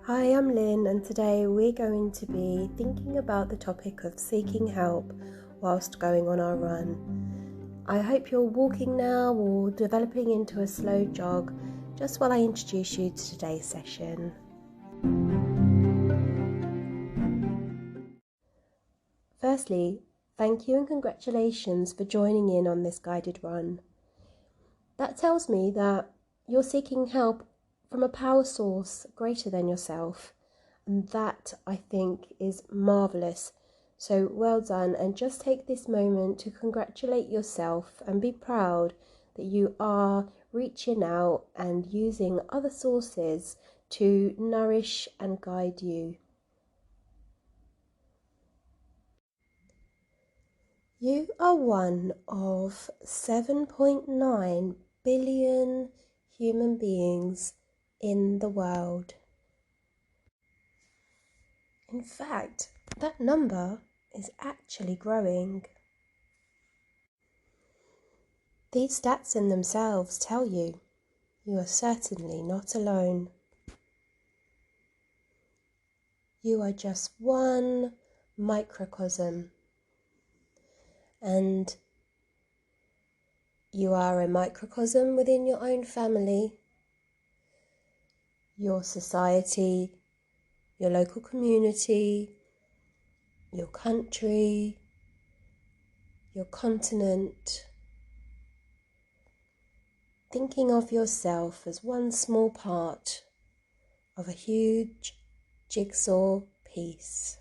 Hi, I'm Lynn, and today we're going to be thinking about the topic of seeking help whilst going on our run. I hope you're walking now or developing into a slow jog just while I introduce you to today's session. Firstly, thank you and congratulations for joining in on this guided run. That tells me that you're seeking help from a power source greater than yourself. And that, I think, is marvellous. So well done, and just take this moment to congratulate yourself and be proud that you are reaching out and using other sources to nourish and guide you. You are one of 7.9 billion human beings in the world. In fact, that number is actually growing. These stats in themselves tell you are certainly not alone. You are just one microcosm, and you are a microcosm within your own family, your society, your local community, your country, your continent. Thinking of yourself as one small part of a huge jigsaw piece.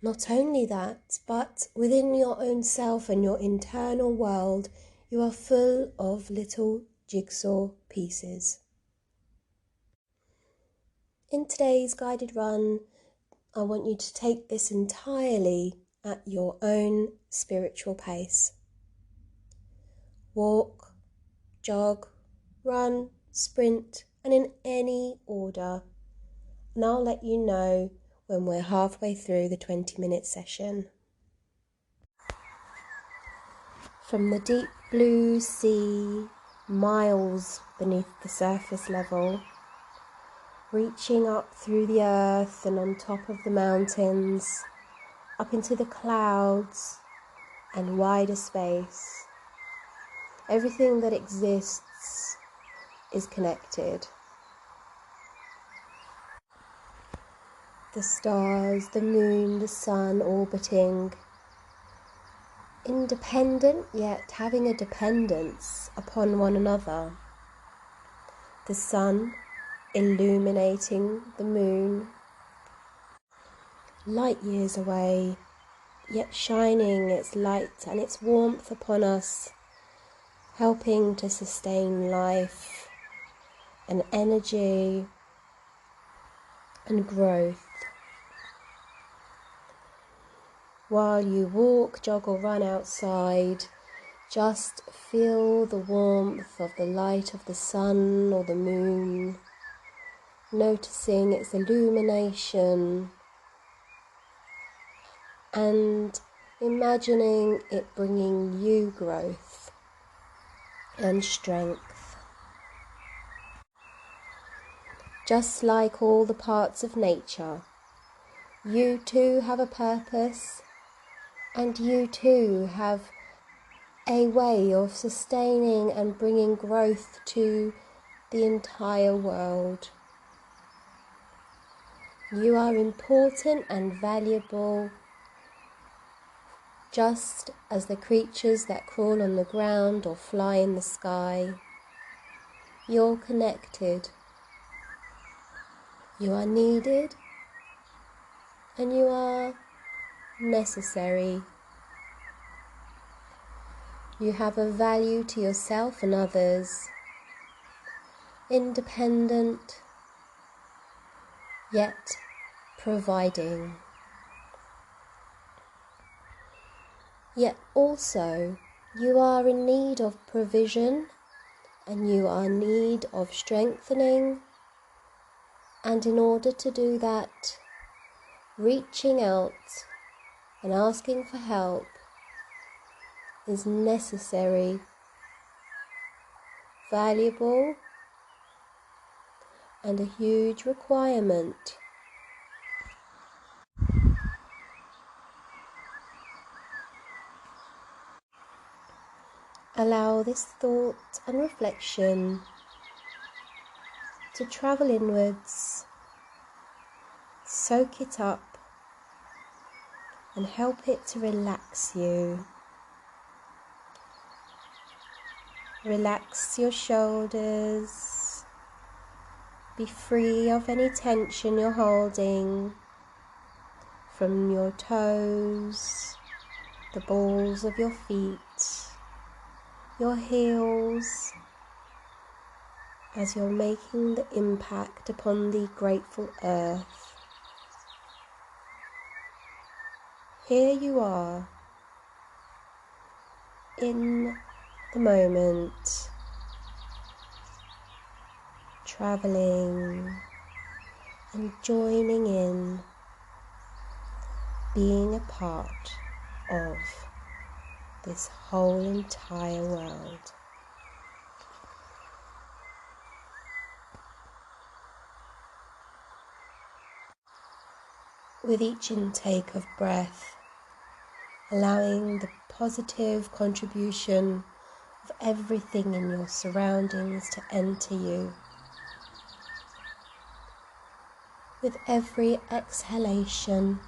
Not only that, but within your own self and your internal world, you are full of little jigsaw pieces. In today's guided run, I want you to take this entirely at your own spiritual pace. Walk, jog, run, sprint, and in any order. And I'll let you know when we're halfway through the 20-minute session. From the deep blue sea, miles beneath the surface level, reaching up through the earth and on top of the mountains, up into the clouds and wider space. Everything that exists is connected. The stars, the moon, the sun orbiting, independent yet having a dependence upon one another. The sun illuminating the moon, light years away, yet shining its light and its warmth upon us, helping to sustain life and energy and growth. While you walk, jog or run outside, just feel the warmth of the light of the sun or the moon, noticing its illumination and imagining it bringing you growth and strength. Just like all the parts of nature, you too have a purpose, and you too have a way of sustaining and bringing growth to the entire world. You are important and valuable, just as the creatures that crawl on the ground or fly in the sky. You're connected. You are needed, and you are necessary. You have a value to yourself and others, independent, yet providing. Yet also, you are in need of provision, and you are in need of strengthening, and in order to do that, reaching out and asking for help is necessary, valuable, and a huge requirement. Allow this thought and reflection to travel inwards, soak it up, and help it to relax you. Relax your shoulders. Be free of any tension you're holding from your toes, the balls of your feet, your heels, as you're making the impact upon the grateful earth. Here you are, in the moment, traveling and joining in, being a part of this whole entire world. With each intake of breath, allowing the positive contribution of everything in your surroundings to enter you. With every exhalation,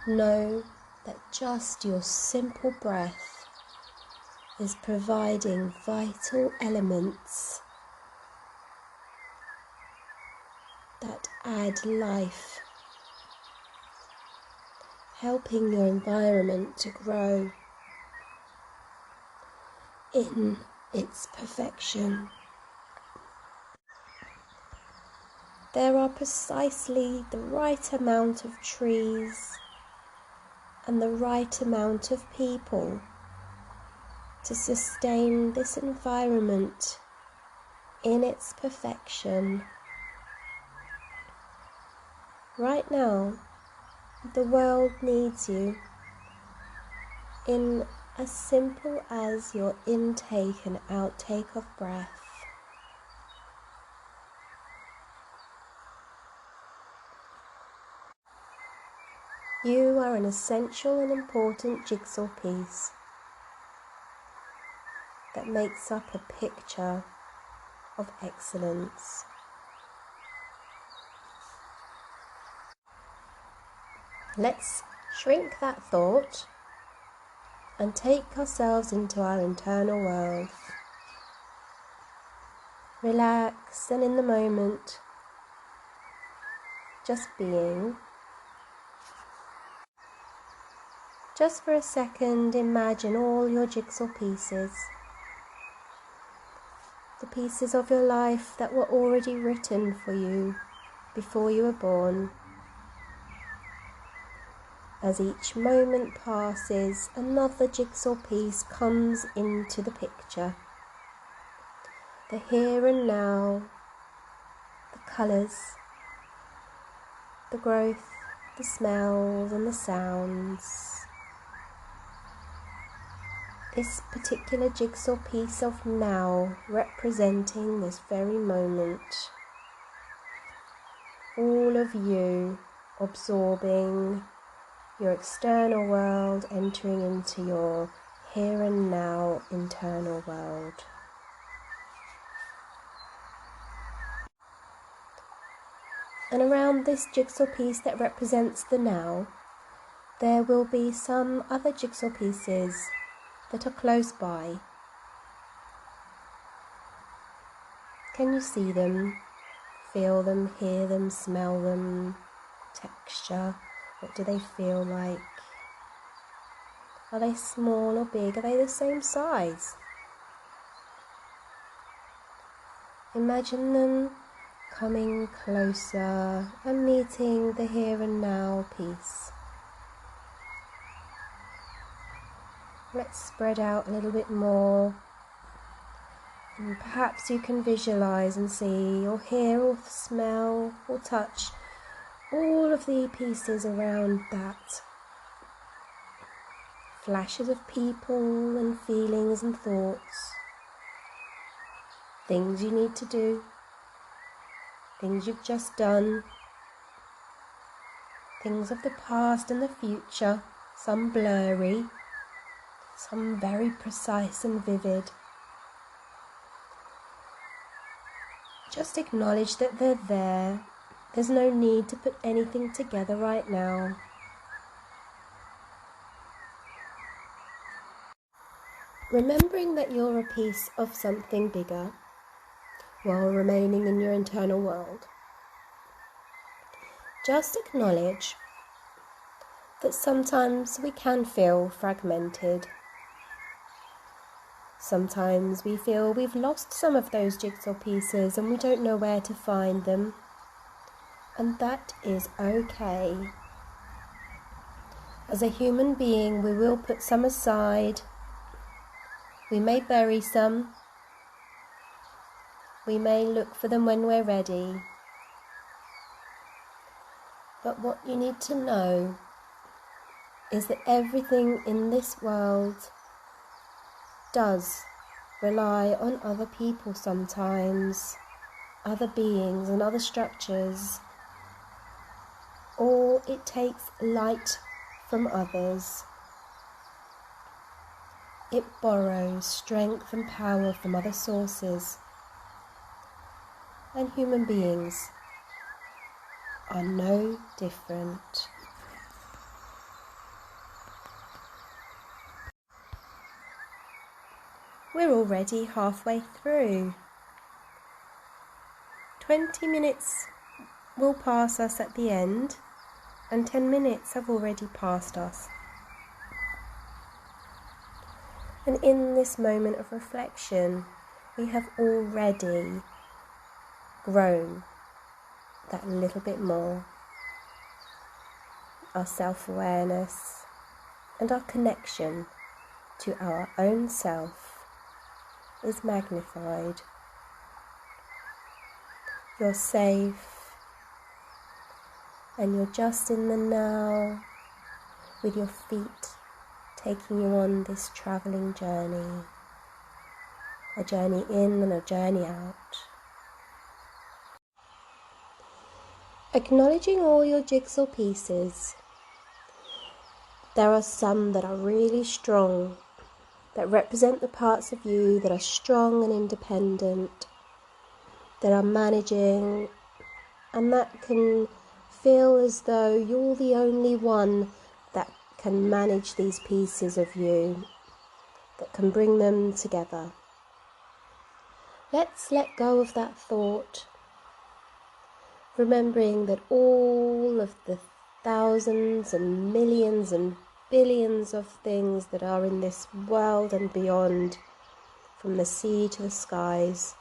know that just your simple breath is providing vital elements that add life, helping your environment to grow in its perfection. There are precisely the right amount of trees and the right amount of people to sustain this environment in its perfection. Right now, the world needs you in as simple as your intake and outtake of breath. You are an essential and important jigsaw piece that makes up a picture of excellence. Let's shrink that thought and take ourselves into our internal world. Relax and in the moment, just being. Just for a second, imagine all your jigsaw pieces, the pieces of your life that were already written for you before you were born. As each moment passes, another jigsaw piece comes into the picture. The here and now, the colours, the growth, the smells and the sounds. This particular jigsaw piece of now representing this very moment. All of you absorbing your external world, entering into your here and now internal world. And around this jigsaw piece that represents the now, there will be some other jigsaw pieces that are close by. Can you see them, feel them, hear them, smell them, texture? What do they feel like? Are they small or big? Are they the same size? Imagine them coming closer and meeting the here and now piece. Let's spread out a little bit more, and perhaps you can visualize and see or hear or smell or touch all of the pieces around that. Flashes of people and feelings and thoughts, things you need to do, things you've just done, things of the past and the future, some blurry, some very precise and vivid. Just acknowledge that they're there. There's no need to put anything together right now. Remembering that you're a piece of something bigger while remaining in your internal world. Just acknowledge that sometimes we can feel fragmented. Sometimes we feel we've lost some of those jigsaw pieces and we don't know where to find them. And that is okay. As a human being, we will put some aside. We may bury some. We may look for them when we're ready. But what you need to know is that everything in this world does rely on other people sometimes, other beings and other structures, or it takes light from others. It borrows strength and power from other sources, and human beings are no different. We're already halfway through. 20 minutes will pass us at the end, and 10 minutes have already passed us. And in this moment of reflection, we have already grown that little bit more. Our self-awareness and our connection to our own self is magnified. You're safe, and you're just in the now with your feet taking you on this travelling journey, a journey in and a journey out. Acknowledging all your jigsaw pieces. There are some that are really strong, that represent the parts of you that are strong and independent, that are managing, and that can feel as though you're the only one that can manage these pieces of you, that can bring them together. Let's let go of that thought, remembering that all of the thousands and millions and billions of things that are in this world and beyond, from the sea to the skies,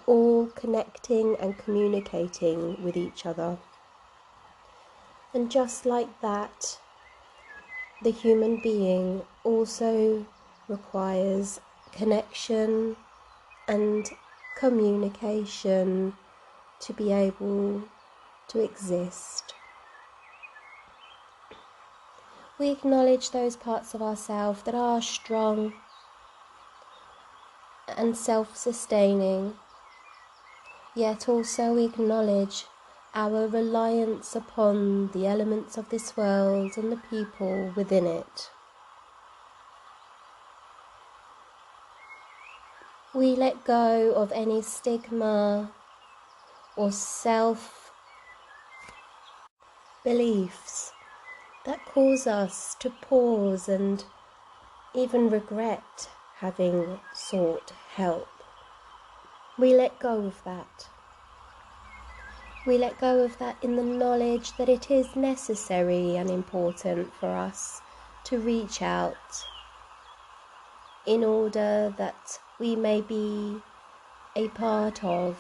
all connecting and communicating with each other. And just like that, the human being also requires connection and communication to be able to exist. We acknowledge those parts of ourselves that are strong and self-sustaining, yet also we acknowledge our reliance upon the elements of this world and the people within it. We let go of any stigma or self-beliefs that cause us to pause and even regret having sought help. We let go of that. We let go of that in the knowledge that it is necessary and important for us to reach out in order that we may be a part of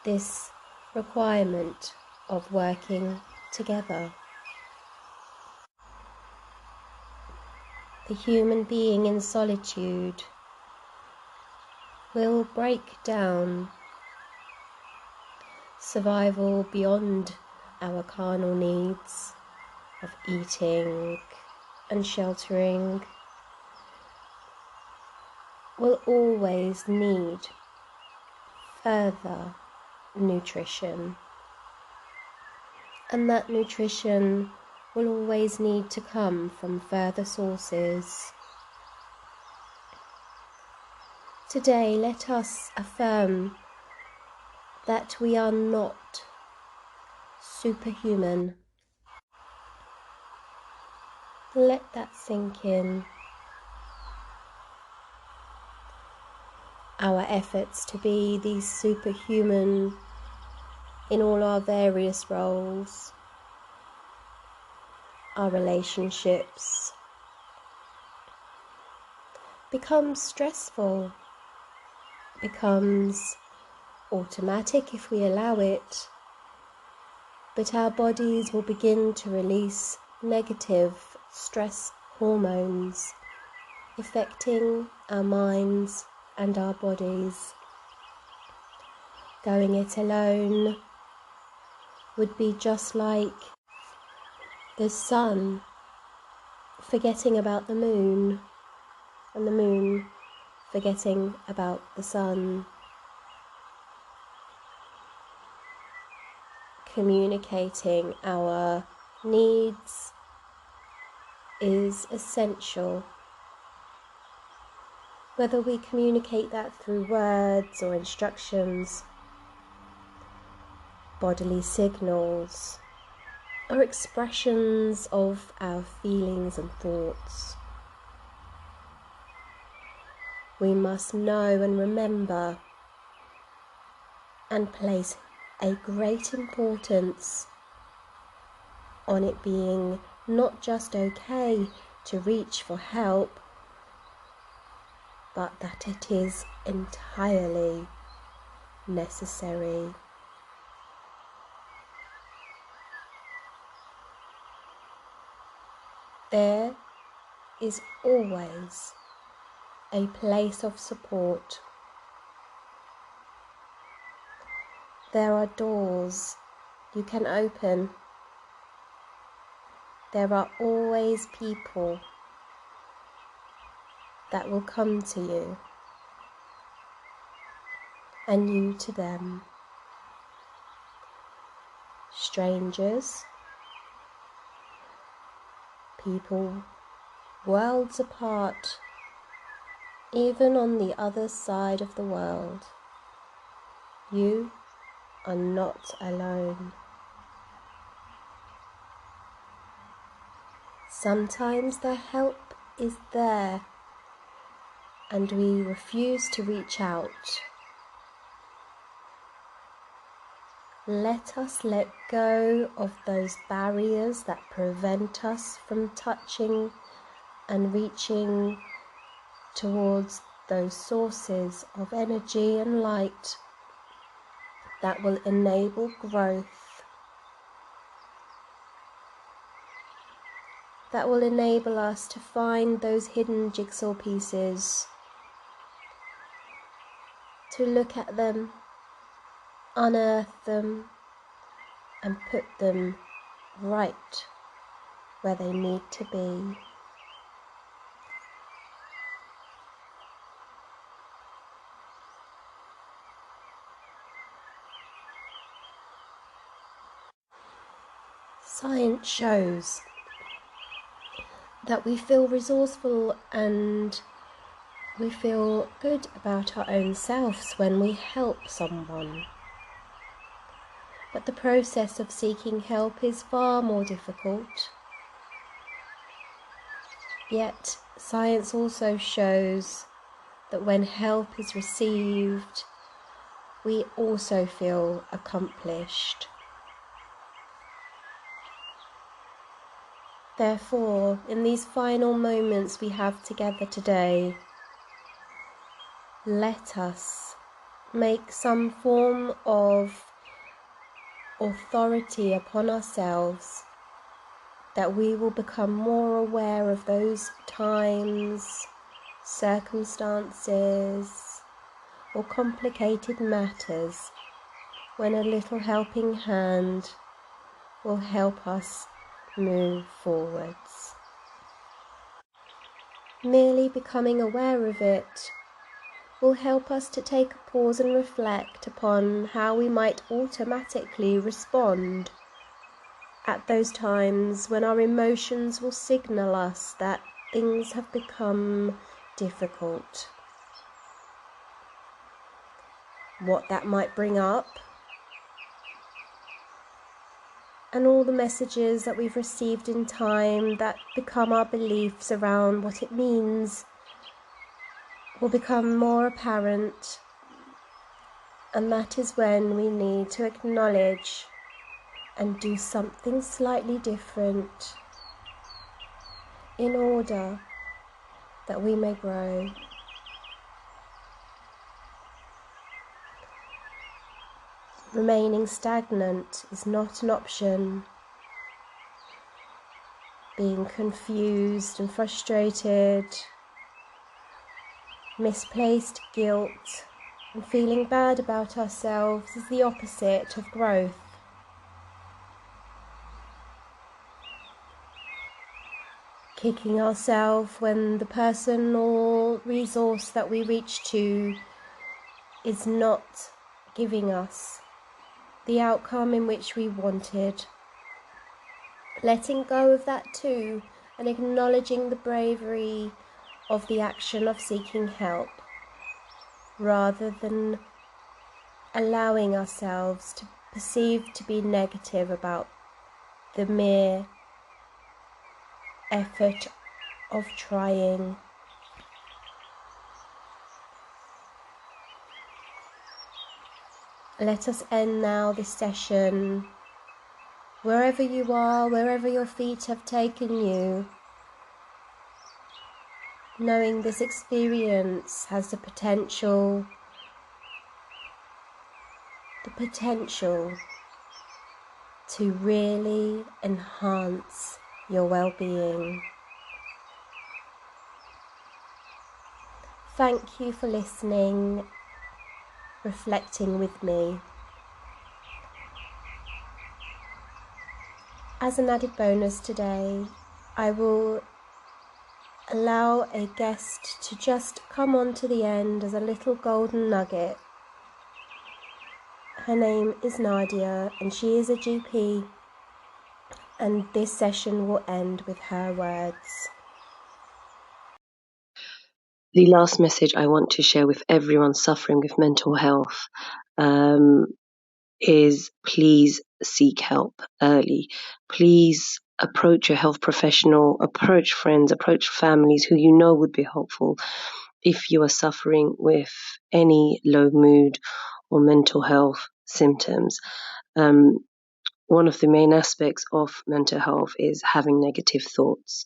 this requirement of working together. The human being in solitude will break down. Survival beyond our carnal needs of eating and sheltering will always need further nutrition. And that nutrition will always need to come from further sources. Today, let us affirm that we are not superhuman. Let that sink in. Our efforts to be these superhuman in all our various roles, our relationships, becomes stressful, becomes automatic if we allow it, but our bodies will begin to release negative stress hormones, affecting our minds and our bodies. Going it alone would be just like the sun forgetting about the moon, and the moon forgetting about the sun. Communicating our needs is essential. Whether we communicate that through words or instructions, bodily signals, or expressions of our feelings and thoughts, we must know and remember and place a great importance on it being not just okay to reach for help, but that it is entirely necessary. There is always a place of support. There are doors you can open. There are always people that will come to you, and you to them. Strangers, people worlds apart, even on the other side of the world. You are not alone. Sometimes their help is there, and we refuse to reach out. Let us let go of those barriers that prevent us from touching and reaching towards those sources of energy and light that will enable growth, that will enable us to find those hidden jigsaw pieces, to look at them, unearth them, and put them right where they need to be. Science shows that we feel resourceful and we feel good about our own selves when we help someone. But the process of seeking help is far more difficult. Yet science also shows that when help is received, we also feel accomplished. Therefore, in these final moments we have together today, let us make some form of authority upon ourselves, that we will become more aware of those times, circumstances, or complicated matters when a little helping hand will help us move forwards. Merely becoming aware of it will help us to take a pause and reflect upon how we might automatically respond at those times when our emotions will signal us that things have become difficult. What that might bring up, and all the messages that we've received in time that become our beliefs around what it means will become more apparent, and that is when we need to acknowledge and do something slightly different in order that we may grow. Remaining stagnant is not an option. Being confused and frustrated, misplaced guilt, and feeling bad about ourselves is the opposite of growth. Kicking ourselves when the person or resource that we reach to is not giving us the outcome in which we wanted. Letting go of that too, and acknowledging the bravery of the action of seeking help, rather than allowing ourselves to perceive to be negative about the mere effort of trying. Let us end now this session, wherever you are, wherever your feet have taken you, knowing this experience has the potential to really enhance your well-being. Thank you for listening, reflecting with me. As an added bonus today, I will allow a guest to just come on to the end as a little golden nugget. Her name is Nadia and she is a GP, and this session will end with her words. The last message I want to share with everyone suffering with mental health is please seek help early. Please approach your health professional, approach friends, approach families who you know would be helpful if you are suffering with any low mood or mental health symptoms. One of the main aspects of mental health is having negative thoughts.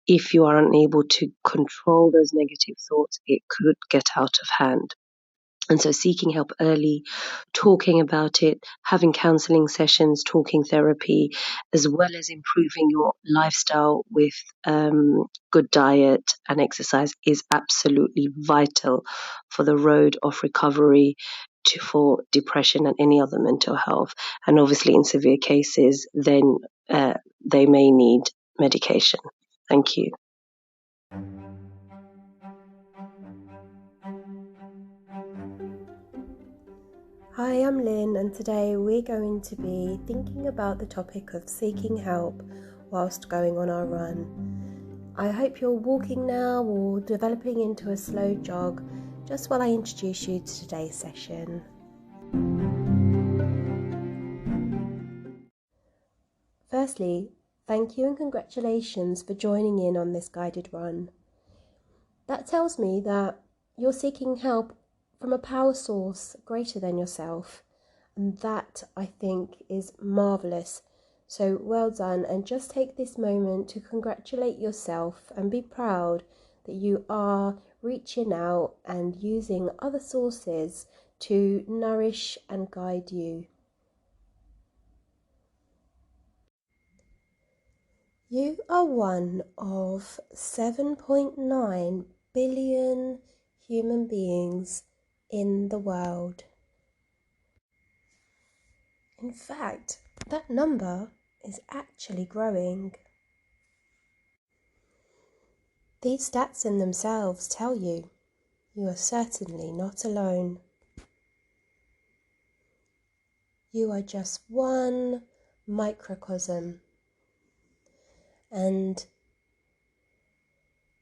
If you are unable to control those negative thoughts, it could get out of hand. And so seeking help early, talking about it, having counseling sessions, talking therapy, as well as improving your lifestyle with good diet and exercise is absolutely vital for the road of recovery for depression and any other mental health. And obviously in severe cases, then they may need medication. Thank you. Hi, I'm Lynn, and today we're going to be thinking about the topic of seeking help whilst going on our run. I hope you're walking now or developing into a slow jog just while I introduce you to today's session. Firstly, thank you and congratulations for joining in on this guided run. That tells me that you're seeking help from a power source greater than yourself, and that, I think, is marvellous. So well done, and just take this moment to congratulate yourself and be proud that you are reaching out and using other sources to nourish and guide you. You are one of 7.9 billion human beings in the world. In fact, that number is actually growing. These stats in themselves tell you You are certainly not alone. You are just one microcosm, and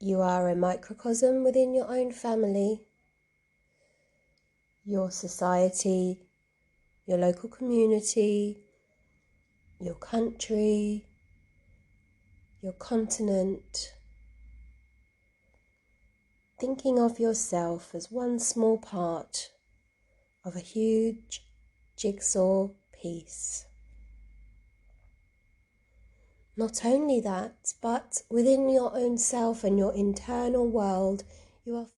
you are a microcosm within your own family, your society, your local community, your country, your continent. Thinking of yourself as one small part of a huge jigsaw piece. Not only that, but within your own self and your internal world, you are